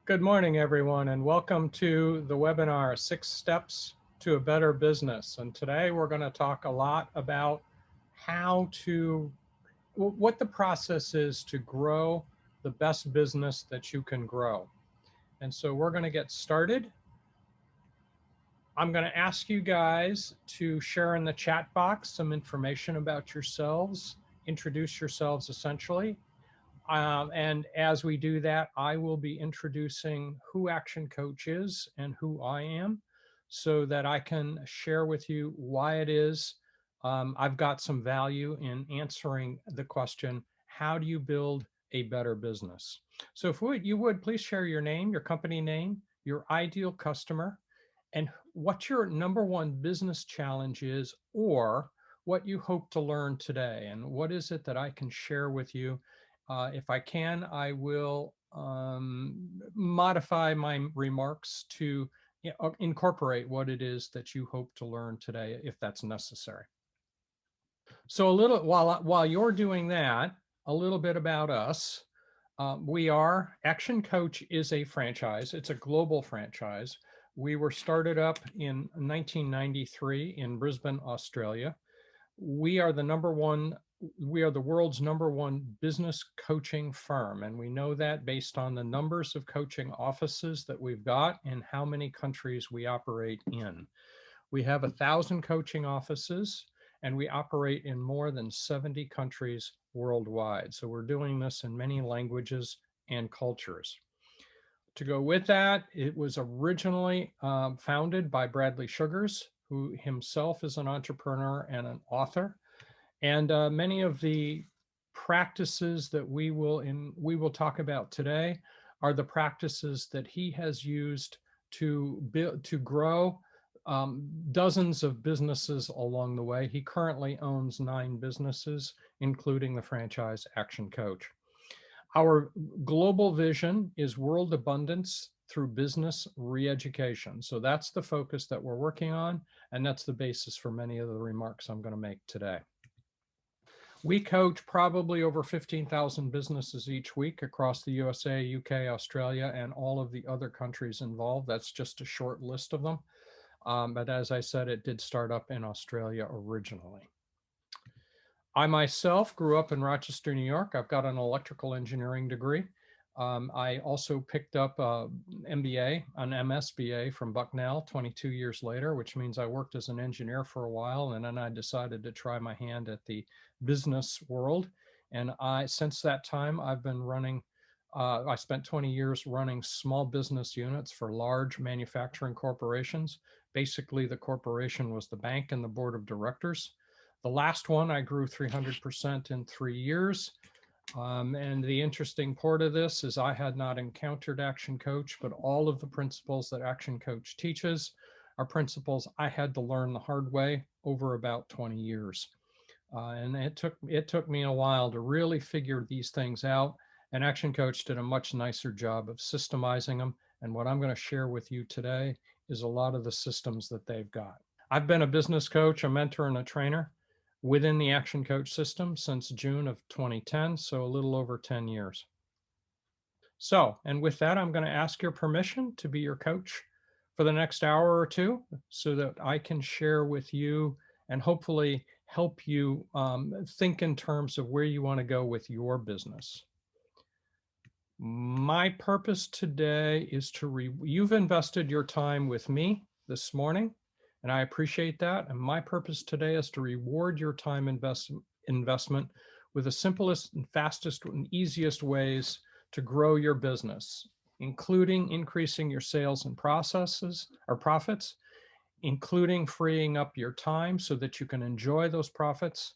Good morning, everyone, and welcome to the webinar, 6 Steps to a Better Business. And today we're going to talk a lot about what the process is to grow the best business that you can grow. And so we're going to get started. I'm going to ask you guys to share in the chat box some information about yourselves, introduce yourselves essentially. And as we do that, I will be introducing who ActionCOACH is and who I am so that I can share with you why it is I've got some value in answering the question, how do you build a better business? So if you would, please share your name, your company name, your ideal customer, and what your number one business challenge is, or what you hope to learn today. And what is it that I can share with you? If I can, I will modify my remarks to incorporate what it is that you hope to learn today, if that's necessary. So a little while you're doing that, a little bit about us. ActionCOACH is a franchise. It's a global franchise. We were started up in 1993 in Brisbane, Australia. We are the world's number one business coaching firm. And we know that based on the numbers of coaching offices that we've got and how many countries we operate in. We have 1,000 coaching offices and we operate in more than 70 countries worldwide. So we're doing this in many languages and cultures. To go with that, it was originally founded by Bradley Sugars, who himself is an entrepreneur and an author. And many of the practices that we will talk about today are the practices that he has used to grow dozens of businesses along the way. He currently owns 9 businesses, including the franchise ActionCOACH. Our global vision is world abundance through business re-education. So that's the focus that we're working on, and that's the basis for many of the remarks I'm going to make today. We coach probably over 15,000 businesses each week across the USA, UK, Australia, and all of the other countries involved. That's just a short list of them. But as I said, it did start up in Australia originally. I myself grew up in Rochester, New York. I've got an electrical engineering degree. I also picked up an MBA, an MSBA from Bucknell 22 years later, which means I worked as an engineer for a while, and then I decided to try my hand at the business world. And since that time, I've been running, I spent 20 years running small business units for large manufacturing corporations. Basically, the corporation was the bank and the board of directors. The last one, I grew 300% in 3 years. And the interesting part of this is I had not encountered ActionCOACH, but all of the principles that ActionCOACH teaches are principles I had to learn the hard way over about 20 years. And it took me a while to really figure these things out. And ActionCOACH did a much nicer job of systemizing them. And what I'm going to share with you today is a lot of the systems that they've got. I've been a business coach, a mentor, and a trainer within the ActionCOACH system since June of 2010, so a little over 10 years. So, and with that, I'm going to ask your permission to be your coach for the next hour or two so that I can share with you and hopefully help you think in terms of where you want to go with your business. My purpose today is you've invested your time with me this morning, and I appreciate that. And my purpose today is to reward your time investment with the simplest and fastest and easiest ways to grow your business, including increasing your sales and profits, including freeing up your time so that you can enjoy those profits,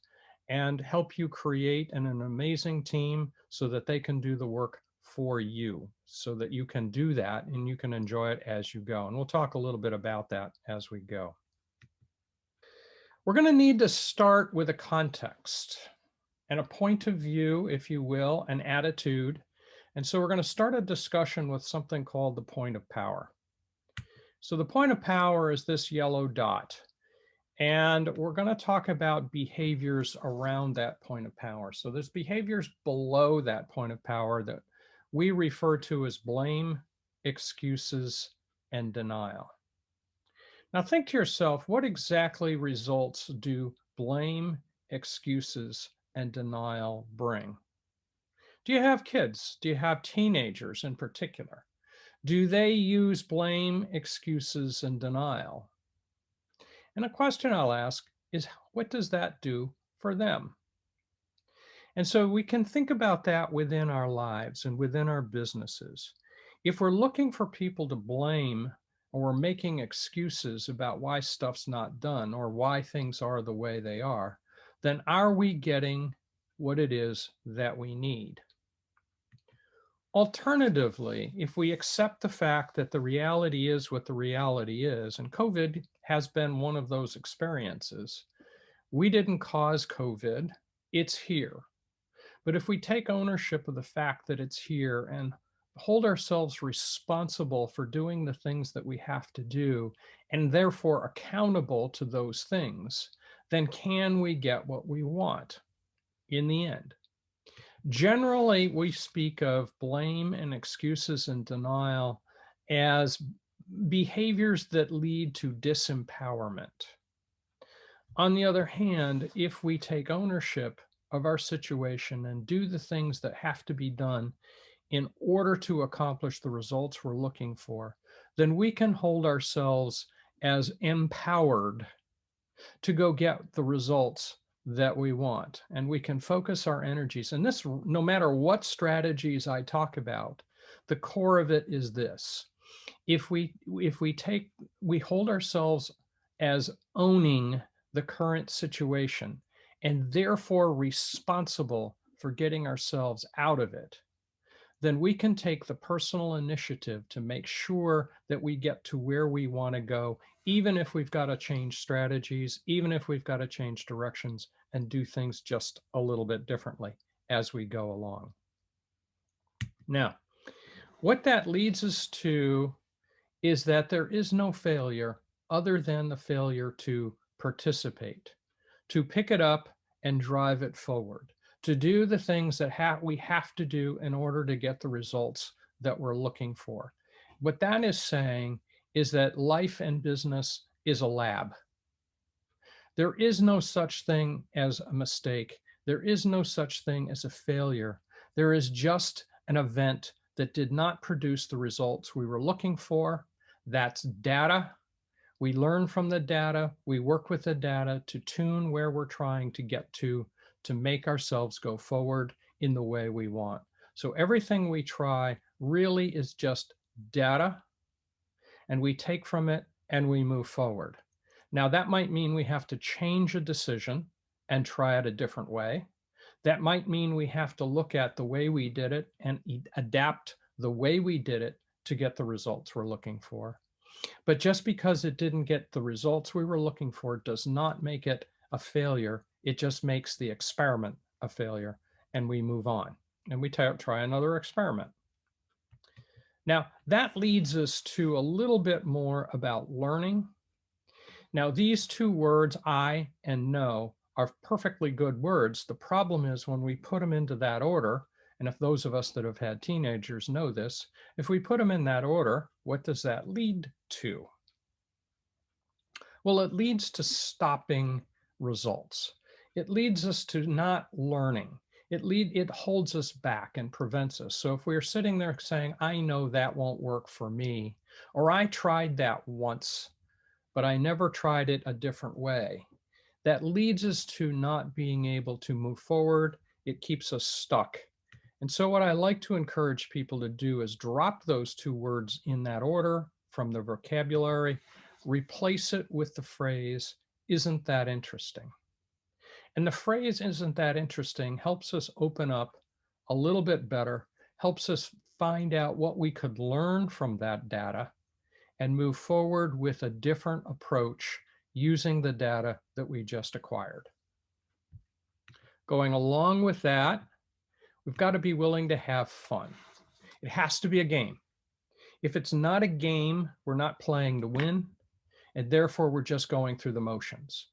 and help you create an amazing team so that they can do the work for you, so that you can do that and you can enjoy it as you go. And we'll talk a little bit about that as we go. We're going to need to start with a context and a point of view, if you will, an attitude. And so we're going to start a discussion with something called the point of power. So the point of power is this yellow dot. And we're going to talk about behaviors around that point of power. So there's behaviors below that point of power that we refer to as blame, excuses, and denial. Now think to yourself, what exactly results do blame, excuses, and denial bring? Do you have kids? Do you have teenagers in particular? Do they use blame, excuses, and denial? And a question I'll ask is, what does that do for them? And so we can think about that within our lives and within our businesses. If we're looking for people to blame or we're making excuses about why stuff's not done or why things are the way they are, then are we getting what it is that we need? Alternatively, if we accept the fact that the reality is what the reality is, and COVID has been one of those experiences, we didn't cause COVID, it's here. But if we take ownership of the fact that it's here and hold ourselves responsible for doing the things that we have to do, and therefore accountable to those things, then can we get what we want in the end? Generally, we speak of blame and excuses and denial as behaviors that lead to disempowerment. On the other hand, if we take ownership of our situation and do the things that have to be done in order to accomplish the results we're looking for, then we can hold ourselves as empowered to go get the results that we want. And we can focus our energies. And this, no matter what strategies I talk about, the core of it is this. If we hold ourselves as owning the current situation and therefore responsible for getting ourselves out of it, then we can take the personal initiative to make sure that we get to where we want to go, even if we've got to change strategies, even if we've got to change directions and do things just a little bit differently as we go along. Now, what that leads us to is that there is no failure other than the failure to participate, to pick it up and drive it forward, to do the things that we have to do in order to get the results that we're looking for. What that is saying is that life and business is a lab. There is no such thing as a mistake. There is no such thing as a failure. There is just an event that did not produce the results we were looking for. That's data. We learn from the data. We work with the data to tune where we're trying to get to make ourselves go forward in the way we want. So everything we try really is just data, and we take from it and we move forward. Now, that might mean we have to change a decision and try it a different way. That might mean we have to look at the way we did it and adapt the way we did it to get the results we're looking for. But just because it didn't get the results we were looking for does not make it a failure. It just makes the experiment a failure, and we move on and we try another experiment. Now, that leads us to a little bit more about learning. Now, these two words, I and know, are perfectly good words. The problem is when we put them into that order, and if those of us that have had teenagers know this, if we put them in that order, what does that lead to? Well, it leads to stopping results. It leads us to not learning. It holds us back and prevents us. So if we're sitting there saying, I know that won't work for me, or I tried that once, but I never tried it a different way, that leads us to not being able to move forward. It keeps us stuck. And so what I like to encourage people to do is drop those two words in that order from the vocabulary, replace it with the phrase, isn't that interesting? And the phrase, isn't that interesting, helps us open up a little bit better, helps us find out what we could learn from that data and move forward with a different approach using the data that we just acquired. Going along with that, we've got to be willing to have fun. It has to be a game. If it's not a game, we're not playing to win, and therefore we're just going through the motions.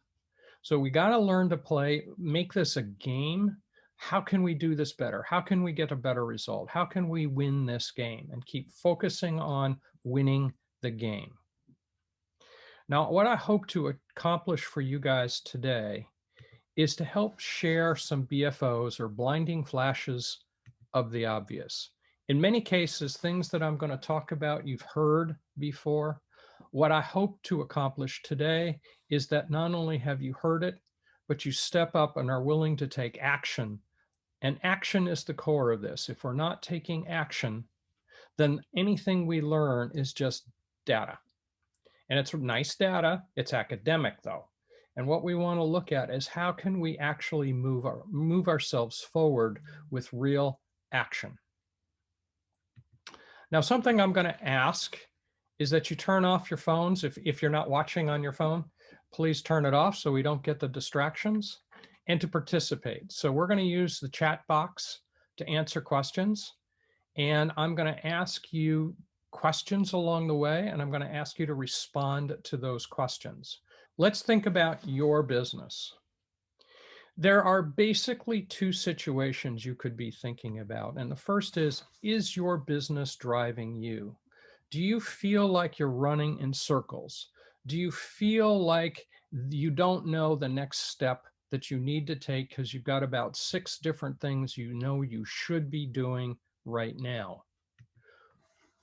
So we got to learn to play, make this a game, How can we do this better? How can we get a better result? How can we win this game? And keep focusing on winning the game. Now, what I hope to accomplish for you guys today is to help share some BFOs or blinding flashes of the obvious. In many cases, things that I'm going to talk about you've heard before. What I hope to accomplish today is that not only have you heard it, but you step up and are willing to take action. And action is the core of this. If we're not taking action, then anything we learn is just data. And it's nice data. It's academic, though. And what we want to look at is how can we actually move ourselves forward with real action. Now, something I'm going to ask is that you turn off your phones. If you're not watching on your phone, please turn it off so we don't get the distractions, and to participate. So we're going to use the chat box to answer questions. And I'm going to ask you questions along the way, and I'm going to ask you to respond to those questions. Let's think about your business. There are basically two situations you could be thinking about. And the first is your business driving you? Do you feel like you're running in circles? Do you feel like you don't know the next step that you need to take because you've got about 6 different things you know you should be doing right now?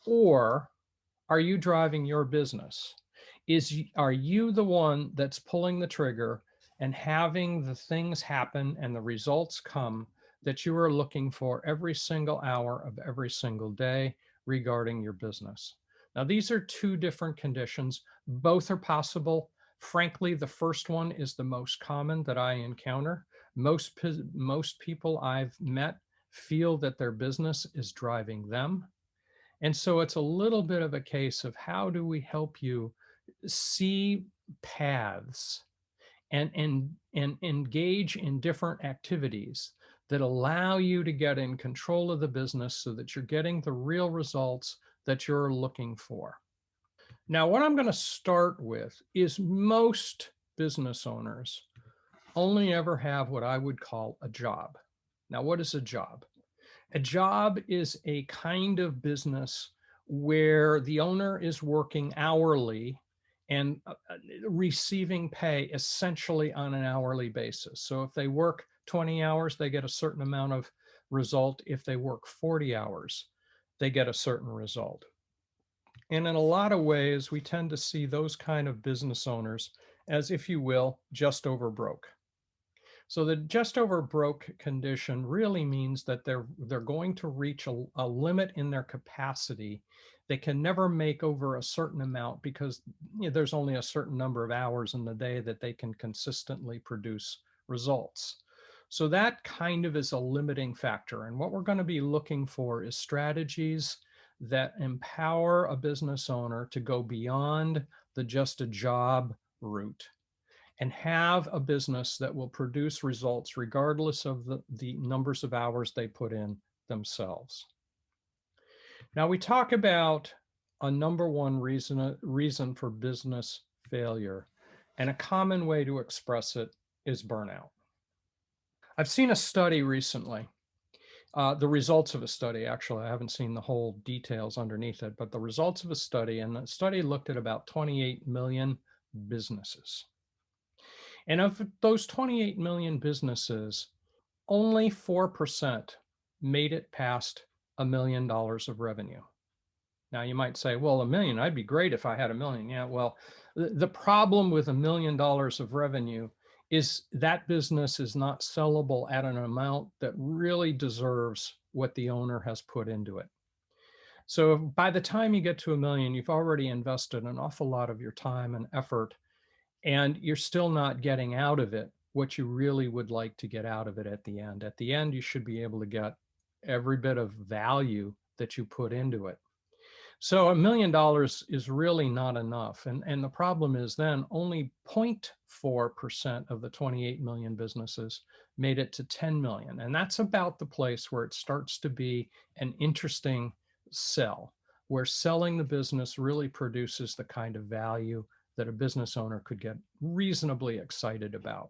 Or are you driving your business? Are you the one that's pulling the trigger and having the things happen and the results come that you are looking for every single hour of every single day regarding your business? Now, these are two different conditions. Both are possible. Frankly, the first one is the most common that I encounter. Most people I've met feel that their business is driving them. And so it's a little bit of a case of how do we help you see paths and engage in different activities that allow you to get in control of the business so that you're getting the real results that you're looking for. Now, what I'm going to start with is most business owners only ever have what I would call a job. Now, what is a job? A job is a kind of business where the owner is working hourly and receiving pay essentially on an hourly basis. So if they work 20 hours, they get a certain amount of result. If they work 40 hours, they get a certain result. And in a lot of ways, we tend to see those kind of business owners as, if you will, just over broke. So the just over broke condition really means that they're going to reach a limit in their capacity. They can never make over a certain amount because there's only a certain number of hours in the day that they can consistently produce results. So that kind of is a limiting factor. And what we're going to be looking for is strategies that empower a business owner to go beyond the just a job route and have a business that will produce results regardless of the numbers of hours they put in themselves. Now, we talk about a number one reason for business failure, and a common way to express it is burnout. I've seen a study recently, the results of a study, actually. I haven't seen the whole details underneath it, but the results of a study, and the study looked at about 28 million businesses. And of those 28 million businesses, only 4% made it past $1 million of revenue. Now you might say, well, $1 million, I'd be great if I had $1 million. Yeah, well, the problem with $1 million of revenue is that business is not sellable at an amount that really deserves what the owner has put into it. So by the time you get to $1 million, you've already invested an awful lot of your time and effort, and you're still not getting out of it what you really would like to get out of it at the end. At the end, you should be able to get every bit of value that you put into it. So $1 million is really not enough. And the problem is then only 0.4% of the 28 million businesses made it to 10 million. And that's about the place where it starts to be an interesting sell, where selling the business really produces the kind of value that a business owner could get reasonably excited about.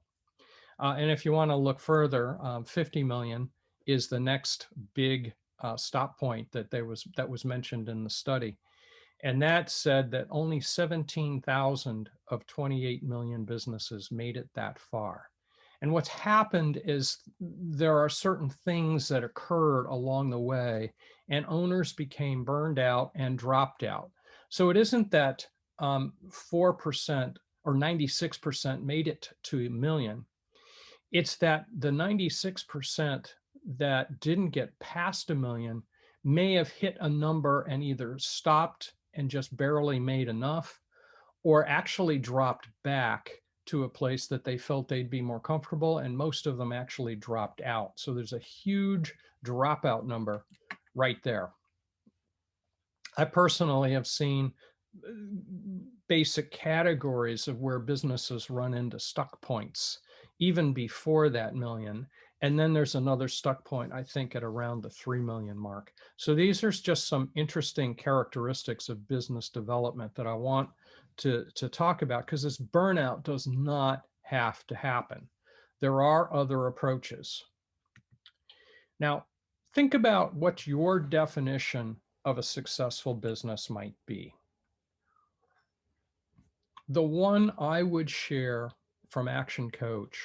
And if you want to look further, 50 million is the next big stop point that was mentioned in the study. And that said that only 17,000 of 28 million businesses made it that far. And what's happened is there are certain things that occurred along the way, and owners became burned out and dropped out. So it isn't that 4% or 96% made it to a million. It's that the 96% that didn't get past a million may have hit a number and either stopped and just barely made enough, or actually dropped back to a place that they felt they'd be more comfortable, and most of them actually dropped out. So there's a huge dropout number right there. I personally have seen basic categories of where businesses run into stuck points even before that million. And then there's another stuck point, I think, at around the 3 million mark. So these are just some interesting characteristics of business development that I want to talk about, because this burnout does not have to happen. There are other approaches. Now, think about what your definition of a successful business might be. The one I would share from ActionCOACH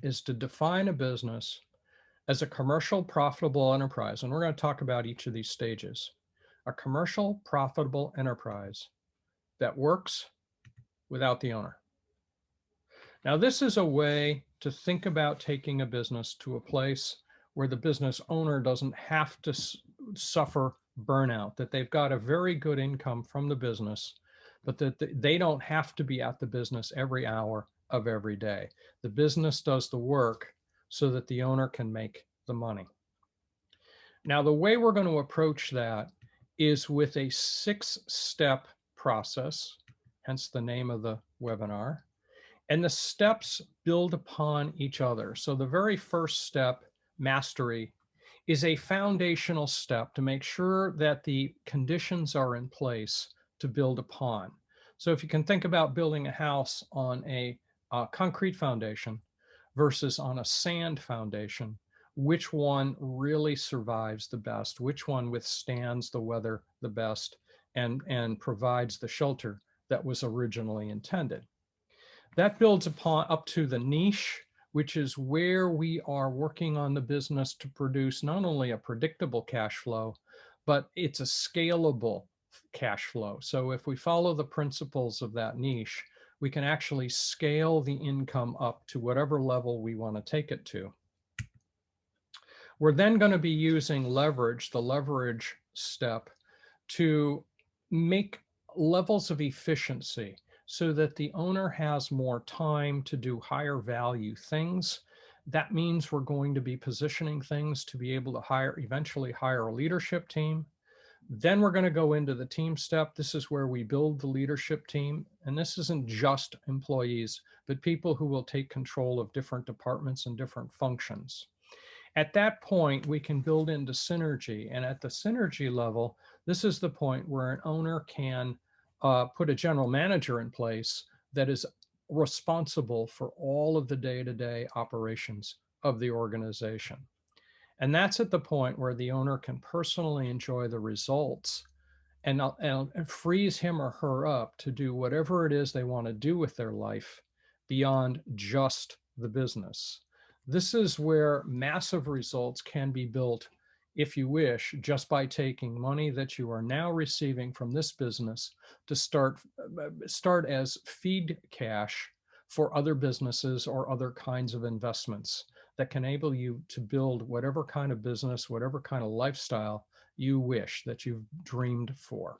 is to define a business as a commercial profitable enterprise. And we're going to talk about each of these stages. A commercial profitable enterprise that works without the owner. Now, this is a way to think about taking a business to a place where the business owner doesn't have to suffer burnout, that they've got a very good income from the business, but that they don't have to be at the business every hour of every day. The business does the work so that the owner can make the money. Now, the way we're going to approach that is with a 6-step process, hence the name of the webinar. And the steps build upon each other. So the very first step, mastery, is a foundational step to make sure that the conditions are in place to build upon. So if you can think about building a house on a concrete foundation versus on a sand foundation, which one really survives the best, which one withstands the weather the best, and provides the shelter that was originally intended. That builds upon up to the niche, which is where we are working on the business to produce not only a predictable cash flow, but it's a scalable cash flow. So if we follow the principles of that niche, we can actually scale the income up to whatever level we want to take it to. We're then going to be using leverage, the leverage step, to make levels of efficiency so that the owner has more time to do higher value things. That means we're going to be positioning things to be able to eventually hire a leadership team. Then we're going to go into the team step. This is where we build the leadership team. And this isn't just employees, but people who will take control of different departments and different functions. At that point, we can build into synergy. And at the synergy level, this is the point where an owner can put a general manager in place that is responsible for all of the day-to-day operations of the organization. And that's at the point where the owner can personally enjoy the results and frees him or her up to do whatever it is they want to do with their life beyond just the business. This is where massive results can be built, if you wish, just by taking money that you are now receiving from this business to start as feed cash for other businesses or other kinds of investments that can enable you to build whatever kind of business, whatever kind of lifestyle you wish, that you've dreamed for.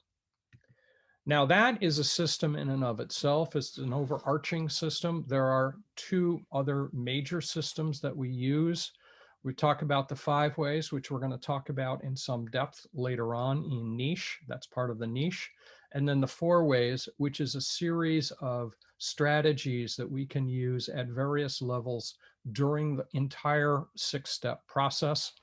Now, that is a system in and of itself. It's an overarching system. There are 2 other major systems that we use. We talk about the 5 ways, which we're going to talk about in some depth later on in niche. That's part of the niche. And then the 4 ways, which is a series of strategies that we can use at various levels during the entire 6-step process.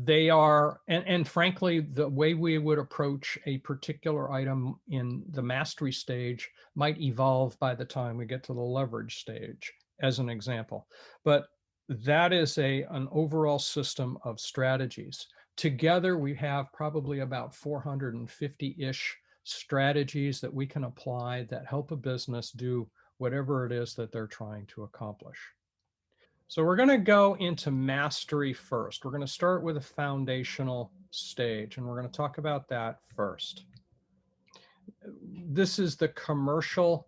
They are, and frankly, the way we would approach a particular item in the mastery stage might evolve by the time we get to the leverage stage, as an example. But that is an overall system of strategies. Together, we have probably about 450-ish strategies that we can apply that help a business do whatever it is that they're trying to accomplish. So we're going to go into mastery first. We're going to start with a foundational stage, and we're going to talk about that first. This is the commercial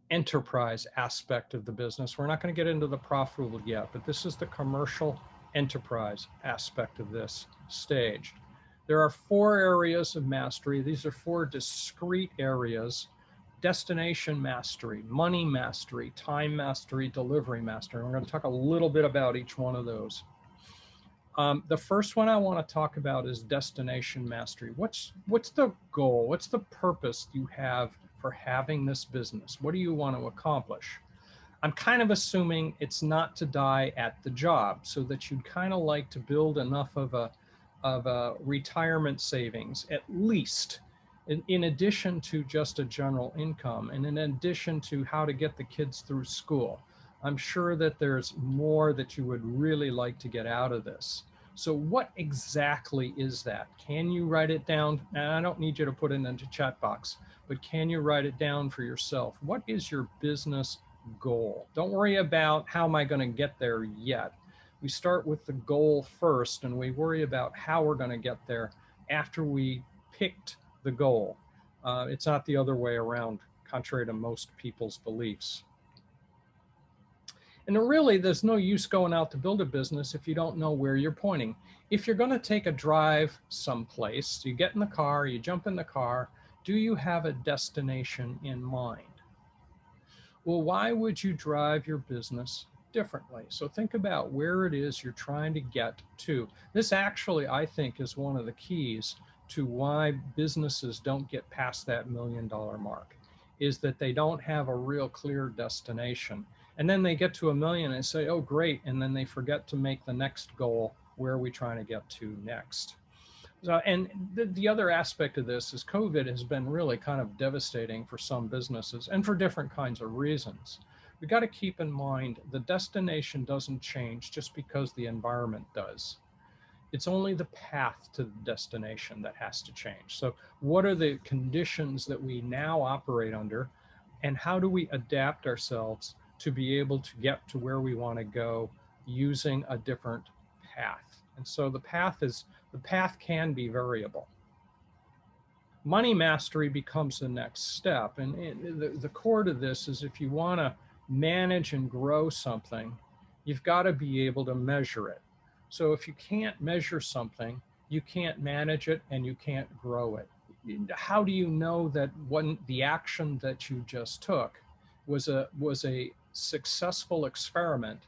enterprise aspect of the business. We're not going to get into the profitable yet, but this is the commercial enterprise aspect of this stage. There are 4 areas of mastery. These are 4 discrete areas: destination mastery, money mastery, time mastery, delivery mastery. And we're going to talk a little bit about each one of those. The first one I want to talk about is destination mastery. What's the goal? What's the purpose you have for having this business? What do you want to accomplish? I'm kind of assuming it's not to die at the job, so that you'd kind of like to build enough of a retirement savings, at least, in addition to just a general income, and in addition to how to get the kids through school. I'm sure that there's more that you would really like to get out of this. So what exactly is that? Can you write it down? And I don't need you to put it into chat box, but can you write it down for yourself? What is your business goal? Don't worry about how am I going to get there yet. We start with the goal first, and we worry about how we're going to get there after we picked the goal. It's not the other way around, contrary to most people's beliefs. And really, there's no use going out to build a business if you don't know where you're pointing. If you're going to take a drive someplace, you get in the car, you jump in the car, do you have a destination in mind? Well, why would you drive your business differently? So think about where it is you're trying to get to. This actually, I think, is one of the keys to why businesses don't get past that $1 million mark, is that they don't have a real clear destination. And then they get to $1 million and say, oh, great. And then they forget to make the next goal. Where are we trying to get to next? So, and the other aspect of this is COVID has been really kind of devastating for some businesses and for different kinds of reasons. We got to keep in mind the destination doesn't change just because the environment does. It's only the path to the destination that has to change. So what are the conditions that we now operate under, and how do we adapt ourselves to be able to get to where we want to go using a different path? And so the path can be variable. Money mastery becomes the next step. And the core to this is, if you want to manage and grow something, you've got to be able to measure it. So if you can't measure something, you can't manage it and you can't grow it. How do you know that the action that you just took was a successful experiment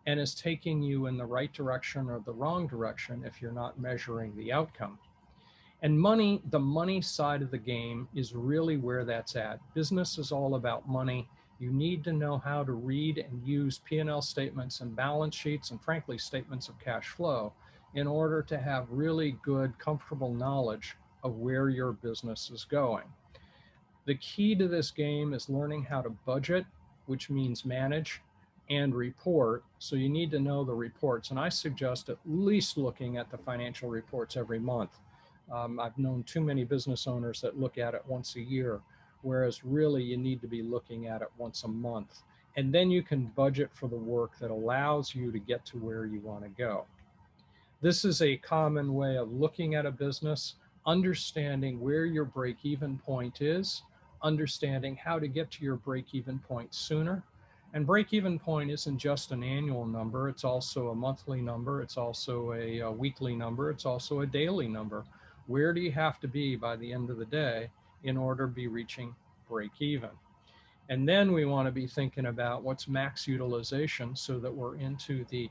and is taking you in the right direction or the wrong direction if you're not measuring the outcome? And money, the money side of the game, is really where that's at. Business is all about money. You need to know how to read and use P&L statements and balance sheets, and frankly, statements of cash flow, in order to have really good, comfortable knowledge of where your business is going. The key to this game is learning how to budget, which means manage, and report. So you need to know the reports. And I suggest at least looking at the financial reports every month. I've known too many business owners that look at it once a year, whereas really you need to be looking at it once a month. And then you can budget for the work that allows you to get to where you want to go. This is a common way of looking at a business, understanding where your break-even point is, understanding how to get to your break-even point sooner. And break-even point isn't just an annual number, it's also a monthly number, it's also a weekly number, it's also a daily number. Where do you have to be by the end of the day in order to be reaching break-even? And then we want to be thinking about what's max utilization, so that we're into the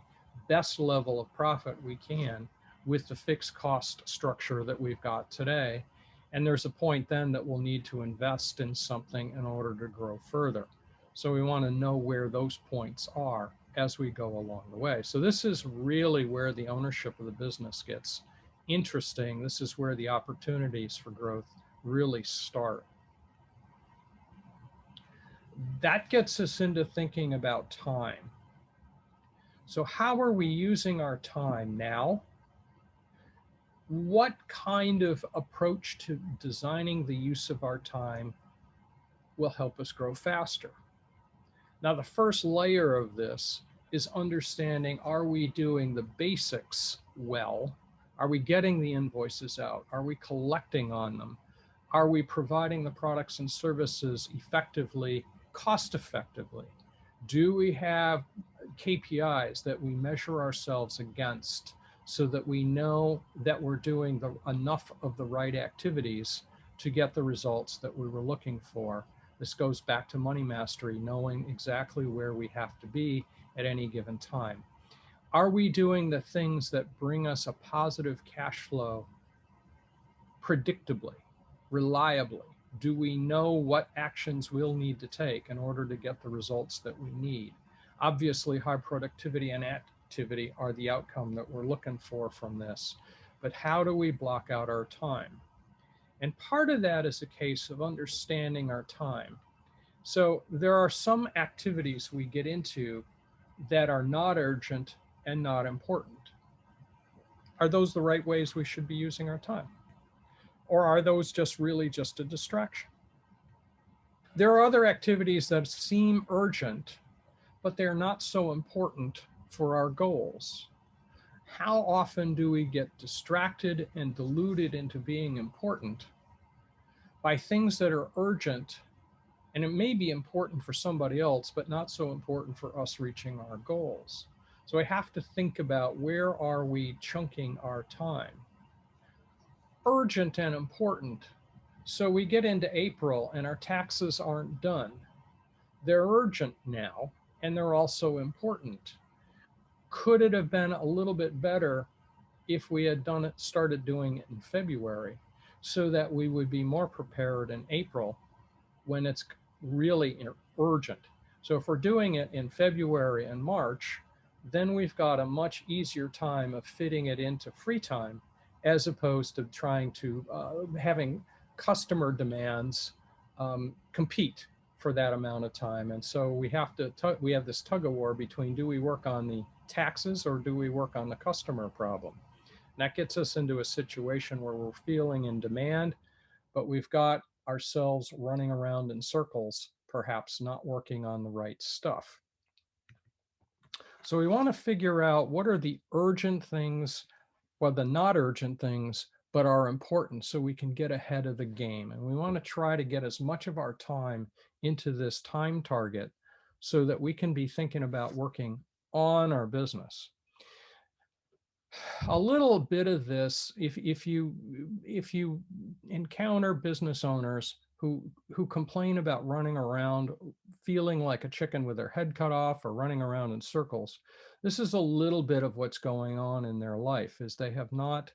best level of profit we can with the fixed cost structure that we've got today. And there's a point then that we'll need to invest in something in order to grow further. So we want to know where those points are. as we go along the way. So this is really where the ownership of the business gets interesting. This is where the opportunities for growth really start. That gets us into thinking about time. So how are we using our time now? What kind of approach to designing the use of our time will help us grow faster? Now, the first layer of this is understanding, are we doing the basics well? Are we getting the invoices out? Are we collecting on them? Are we providing the products and services effectively, cost effectively? Do we have KPIs that we measure ourselves against so that we know that we're doing enough of the right activities to get the results that we were looking for? This goes back to money mastery, knowing exactly where we have to be at any given time. Are we doing the things that bring us a positive cash flow predictably, reliably? Do we know what actions we'll need to take in order to get the results that we need? Obviously, high productivity and activity are the outcome that we're looking for from this. But how do we block out our time? And part of that is a case of understanding our time. So there are some activities we get into that are not urgent and not important. Are those the right ways we should be using our time? Or are those just really just a distraction? There are other activities that seem urgent, but they're not so important for our goals. How often do we get distracted and deluded into being important by things that are urgent, and it may be important for somebody else, but not so important for us reaching our goals? So I have to think about, where are we chunking our time? Urgent and important. So we get into April and our taxes aren't done. They're urgent now, and they're also important. Could it have been a little bit better if we had started doing it in February, so that we would be more prepared in April when it's really urgent? So if we're doing it in February and March, then we've got a much easier time of fitting it into free time, as opposed to trying to having customer demands compete for that amount of time. And so we have this tug of war between, do we work on the taxes or do we work on the customer problem? And that gets us into a situation where we're feeling in demand, but we've got ourselves running around in circles, perhaps not working on the right stuff. So we want to figure out, what are the urgent things, well, the not urgent things, but are important, so we can get ahead of the game. And we want to try to get as much of our time into this time target so that we can be thinking about working on our business. A little bit of this, if you encounter business owners who complain about running around feeling like a chicken with their head cut off, or running around in circles, this is a little bit of what's going on in their life. Is they have not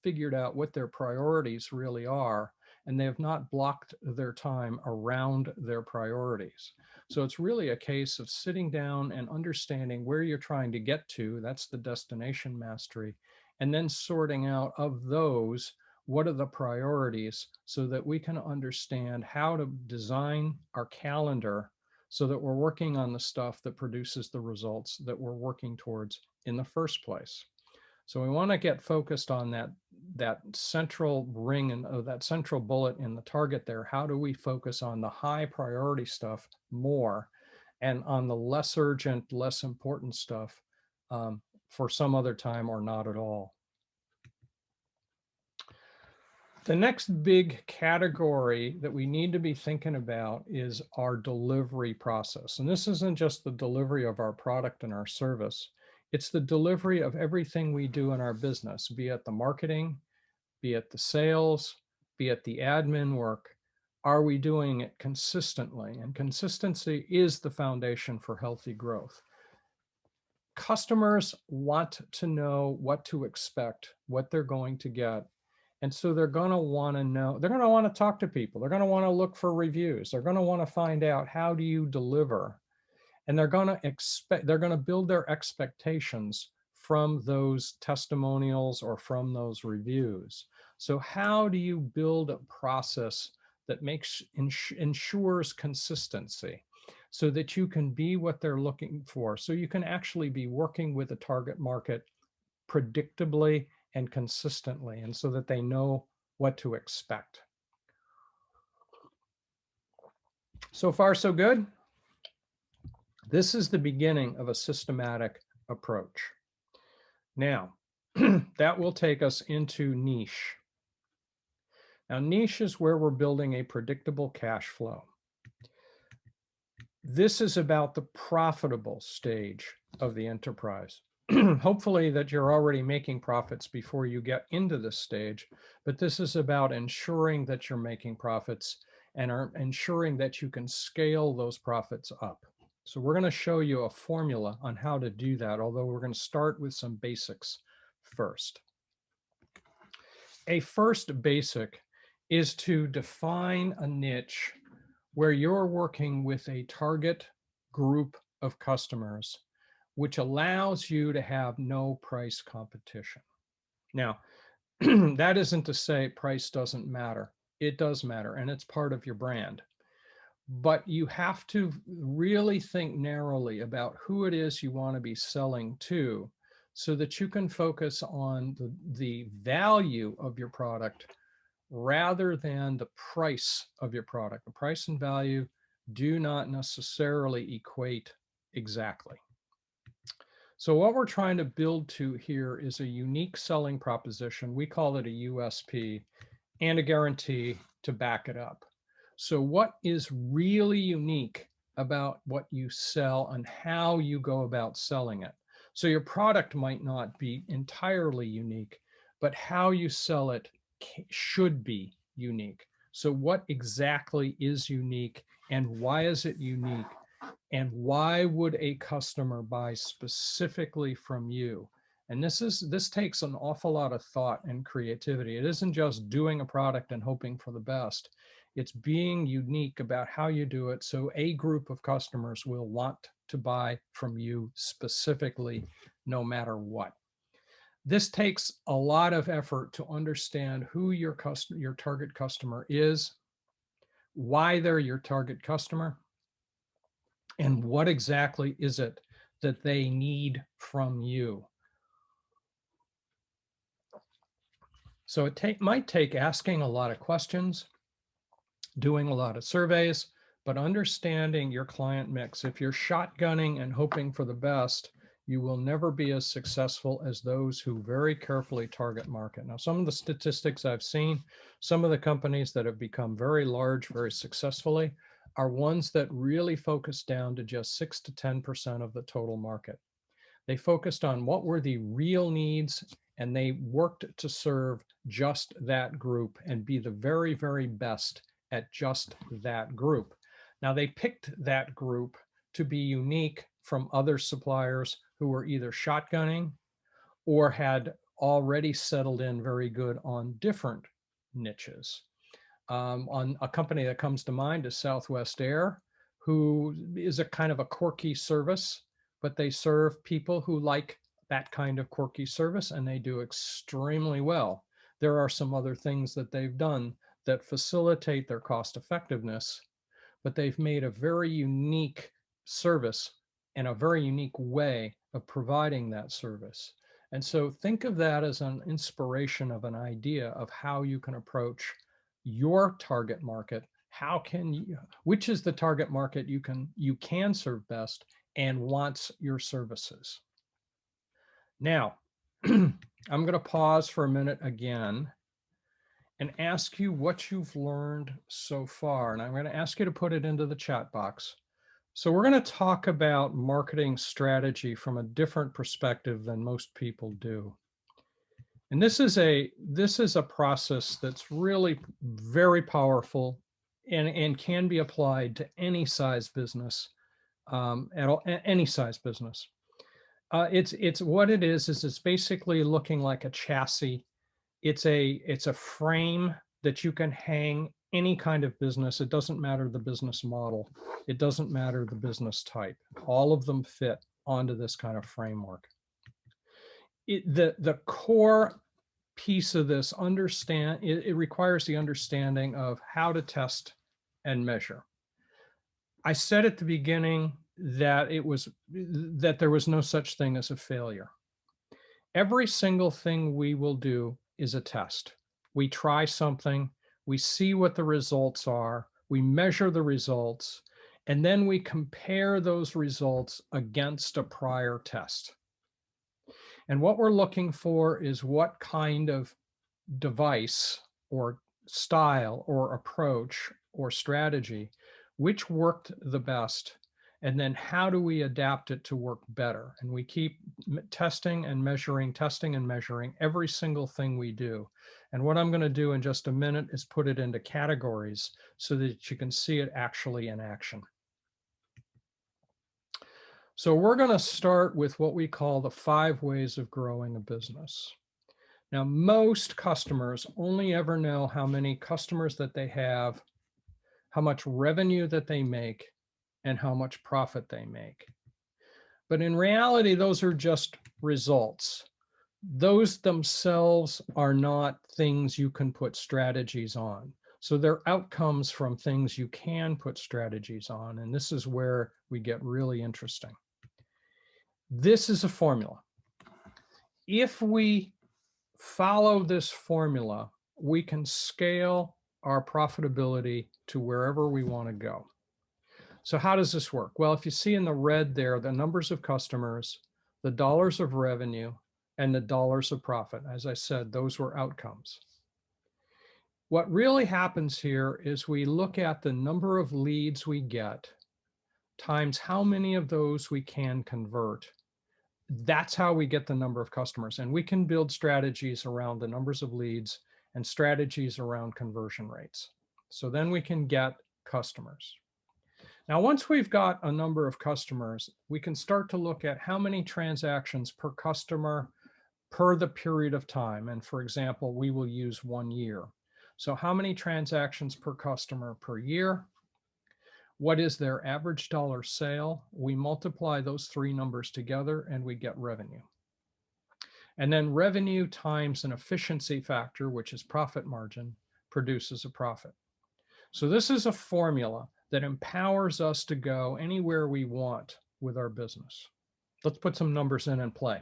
figured out what their priorities really are, and they have not blocked their time around their priorities. So it's really a case of sitting down and understanding where you're trying to get to. That's the destination mastery. And then sorting out, of those, what are the priorities, so that we can understand how to design our calendar so that we're working on the stuff that produces the results that we're working towards in the first place. So we want to get focused on that central ring, and that central bullet in the target there. How do we focus on the high priority stuff more, and on the less urgent, less important stuff for some other time, or not at all? The next big category that we need to be thinking about is our delivery process. And this isn't just the delivery of our product and our service. It's the delivery of everything we do in our business, be it the marketing, be it the sales, be it the admin work. Are we doing it consistently? And consistency is the foundation for healthy growth. Customers want to know what to expect, what they're going to get. And so they're going to want to know, they're going to want to talk to people. They're going to want to look for reviews. They're going to want to find out, how do you deliver? And they're going to build their expectations from those testimonials or from those reviews. So how do you build a process that ensures consistency so that you can be what they're looking for? So you can actually be working with the target market predictably and consistently, and so that they know what to expect. So far, so good. This is the beginning of a systematic approach. Now, that will take us into niche. Now, niche is where we're building a predictable cash flow. This is about the profitable stage of the enterprise. Hopefully that you're already making profits before you get into this stage, but this is about ensuring that you're making profits and are ensuring that you can scale those profits up. So we're going to show you a formula on how to do that, although we're going to start with some basics first. A first basic is to define a niche where you're working with a target group of customers, which allows you to have no price competition. Now, that isn't to say price doesn't matter. It does matter, and it's part of your brand. But you have to really think narrowly about who it is you want to be selling to, so that you can focus on the value of your product rather than the price of your product. The price and value do not necessarily equate exactly. So what we're trying to build to here is a unique selling proposition. We call it a USP, and a guarantee to back it up. So what is really unique about what you sell and how you go about selling it? So your product might not be entirely unique, but how you sell it should be unique. So what exactly is unique, and why is it unique? And why would a customer buy specifically from you? And this takes an awful lot of thought and creativity. It isn't just doing a product and hoping for the best. It's being unique about how you do it, so a group of customers will want to buy from you specifically, no matter what. This takes a lot of effort to understand who your target customer is, why they're your target customer, and what exactly is it that they need from you. So it might take asking a lot of questions, doing a lot of surveys, but understanding your client mix. If you're shotgunning and hoping for the best, you will never be as successful as those who very carefully target market. Now, some of the statistics I've seen, some of the companies that have become very large, very successfully, are ones that really focus down to just 6 to 10% of the total market. They focused on what were the real needs, and they worked to serve just that group and be the very, very best at just that group. Now, they picked that group to be unique from other suppliers who were either shotgunning or had already settled in very good on different niches. On a company that comes to mind is Southwest Air, who is a kind of a quirky service, but they serve people who like that kind of quirky service, and they do extremely well. There are some other things that they've done that facilitate their cost effectiveness, but they've made a very unique service and a very unique way of providing that service. And so think of that as an inspiration of an idea of how you can approach your target market. How can you, which is the target market you can serve best and wants your services. Now, I'm going to pause for a minute again and ask you what you've learned so far. And I'm going to ask you to put it into the chat box. So we're going to talk about marketing strategy from a different perspective than most people do. And this is a process that's really very powerful and can be applied to any size business, any size business. It's what it is it's basically looking like a chassis. It's a frame that you can hang any kind of business. It doesn't matter the business model. It doesn't matter the business type. All of them fit onto this kind of framework. The core piece of this it requires the understanding of how to test and measure. I said at the beginning that there was no such thing as a failure. Every single thing we will do is a test. We try something, we see what the results are, we measure the results, and then we compare those results against a prior test. And what we're looking for is what kind of device or style or approach or strategy, which worked the best, and then how do we adapt it to work better? And we keep testing and measuring every single thing we do. And what I'm going to do in just a minute is put it into categories so that you can see it actually in action. So we're going to start with what we call the 5 ways of growing a business. Now, most customers only ever know how many customers that they have, how much revenue that they make, and how much profit they make. But in reality, those are just results. Those themselves are not things you can put strategies on. So they're outcomes from things you can put strategies on. And this is where we get really interesting. This is a formula. If we follow this formula, we can scale our profitability to wherever we want to go. So how does this work? Well, if you see in the red there, the numbers of customers, the dollars of revenue, and the dollars of profit. As I said, those were outcomes. What really happens here is we look at the number of leads we get times how many of those we can convert. That's how we get the number of customers. And we can build strategies around the numbers of leads and strategies around conversion rates. So then we can get customers. Now, once we've got a number of customers, we can start to look at how many transactions per customer per the period of time. And for example, we will use 1 year. So how many transactions per customer per year? What is their average dollar sale? We multiply those 3 numbers together and we get revenue. And then revenue times an efficiency factor, which is profit margin, produces a profit. So this is a formula that empowers us to go anywhere we want with our business. Let's put some numbers in and play.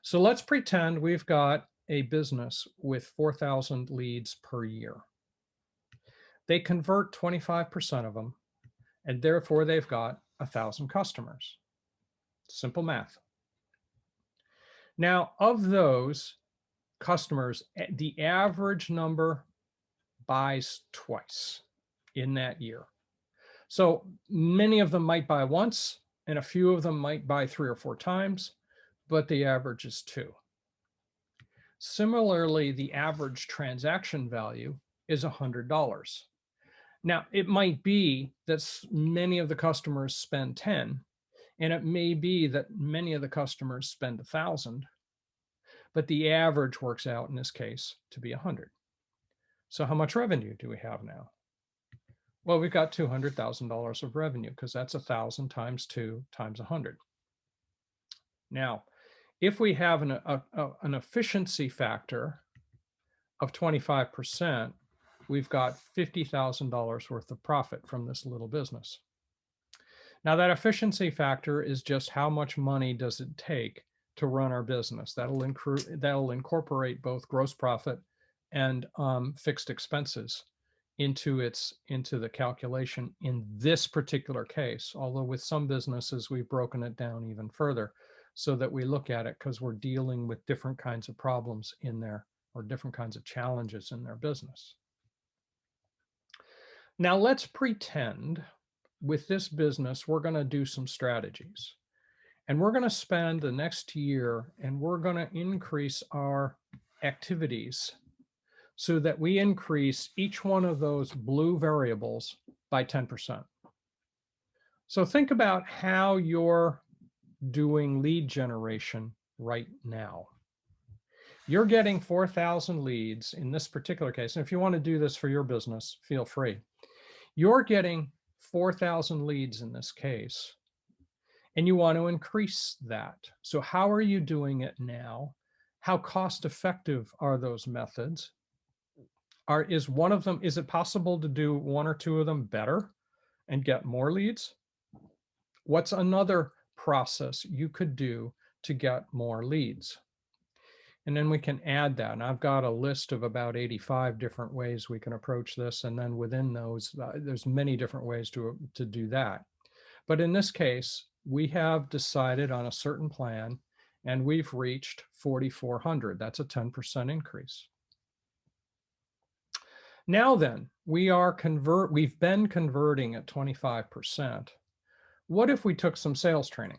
So let's pretend we've got a business with 4,000 leads per year. They convert 25% of them, and therefore they've got 1,000 customers. Simple math. Now, of those customers, the average number buys twice in that year. So many of them might buy once, and a few of them might buy 3 or 4 times, but the average is 2. Similarly, the average transaction value is $100. Now, it might be that many of the customers spend 10, and it may be that many of the customers spend 1,000, but the average works out in this case to be 100. So how much revenue do we have now? Well, we've got $200,000 of revenue because that's 1,000 times 2 times 100. Now, if we have an efficiency factor of 25%, we've got $50,000 worth of profit from this little business. Now, that efficiency factor is just how much money does it take to run our business. That'll incorporate both gross profit and fixed expenses into the calculation in this particular case. Although with some businesses, we've broken it down even further so that we look at it because we're dealing with different kinds of problems in there or different kinds of challenges in their business. Now let's pretend with this business, we're going to do some strategies. And we're going to spend the next year and we're going to increase our activities so that we increase each one of those blue variables by 10%. So think about how you're doing lead generation right now. You're getting 4,000 leads in this particular case. And if you want to do this for your business, feel free. You're getting 4,000 leads in this case, and you want to increase that. So how are you doing it now? How cost effective are those methods? Is one of them, is it possible to do one or two of them better and get more leads? What's another process you could do to get more leads? And then we can add that. And I've got a list of about 85 different ways we can approach this. And then within those, there's many different ways to do that. But in this case, we have decided on a certain plan and we've reached 4,400. That's a 10% increase. Now then, we've been converting at 25%. What if we took some sales training?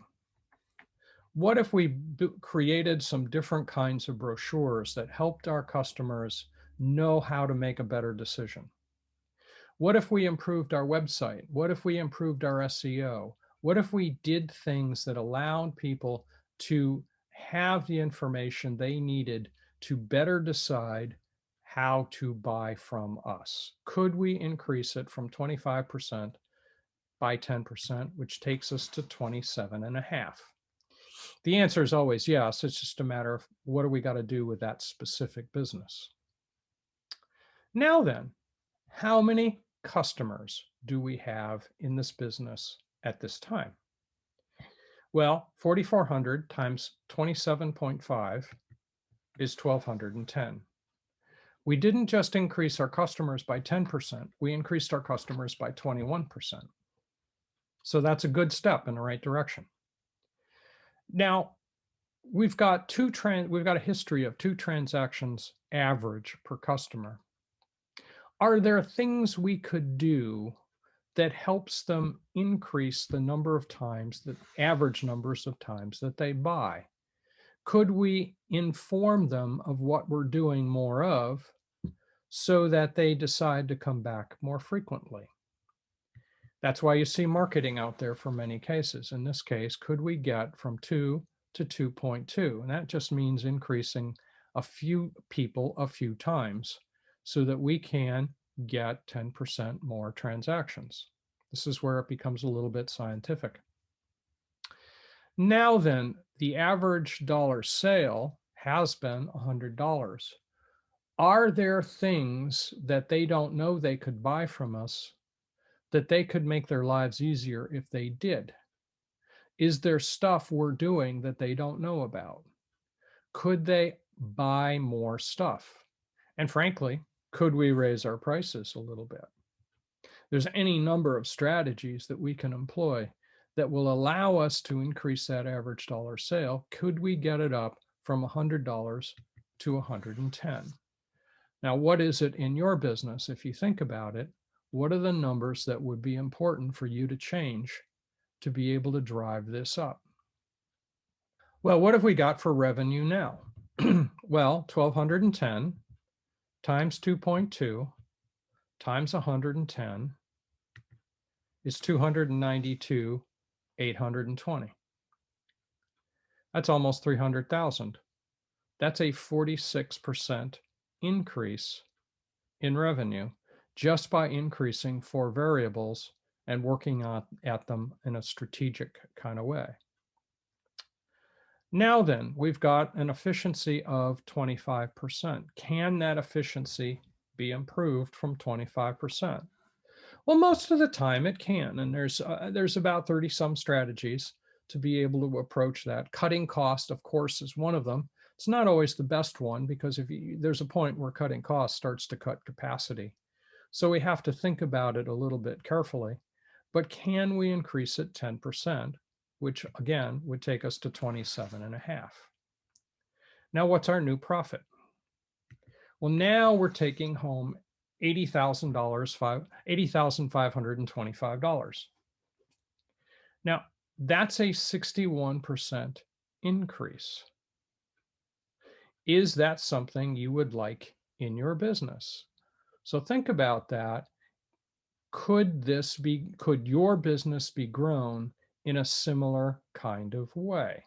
What if we created some different kinds of brochures that helped our customers know how to make a better decision? What if we improved our website? What if we improved our SEO? What if we did things that allowed people to have the information they needed to better decide how to buy from us? Could we increase it from 25% by 10%, which takes us to 27.5%? The answer is always yes. It's just a matter of what do we got to do with that specific business? Now then, how many customers do we have in this business at this time? Well, 4,400 times 27.5 is 1,210. We didn't just increase our customers by 10%, we increased our customers by 21%. So that's a good step in the right direction. Now, we've got a history of 2 transactions average per customer. Are there things we could do that helps them increase the number of times, the average numbers of times that they buy? Could we inform them of what we're doing more of so that they decide to come back more frequently? That's why you see marketing out there for many cases. In this case, could we get from 2 to 2.2? And that just means increasing a few people a few times so that we can get 10% more transactions. This is where it becomes a little bit scientific. Now then, the average dollar sale has been $100. Are there things that they don't know they could buy from us that they could make their lives easier if they did? Is there stuff we're doing that they don't know about? Could they buy more stuff? And frankly, could we raise our prices a little bit? There's any number of strategies that we can employ that will allow us to increase that average dollar sale. Could we get it up from $100 to $110? Now, what is it in your business? If you think about it, what are the numbers that would be important for you to change to be able to drive this up? Well, what have we got for revenue now? Well, 1,210 times 2.2 times 110 is 292,820. That's almost 300,000. That's a 46% increase in revenue just by increasing 4 variables and working at them in a strategic kind of way. Now then, we've got an efficiency of 25%. Can that efficiency be improved from 25%? Well, most of the time it can, and there's about 30 some strategies to be able to approach that. Cutting cost, of course, is one of them. It's not always the best one because there's a point where cutting cost starts to cut capacity. So we have to think about it a little bit carefully. But can we increase it 10%, which again would take us to 27.5? Now, what's our new profit? Well, now we're taking home $80,525. Now, that's a 61% increase. Is that something you would like in your business? So think about that. Could your business be grown in a similar kind of way?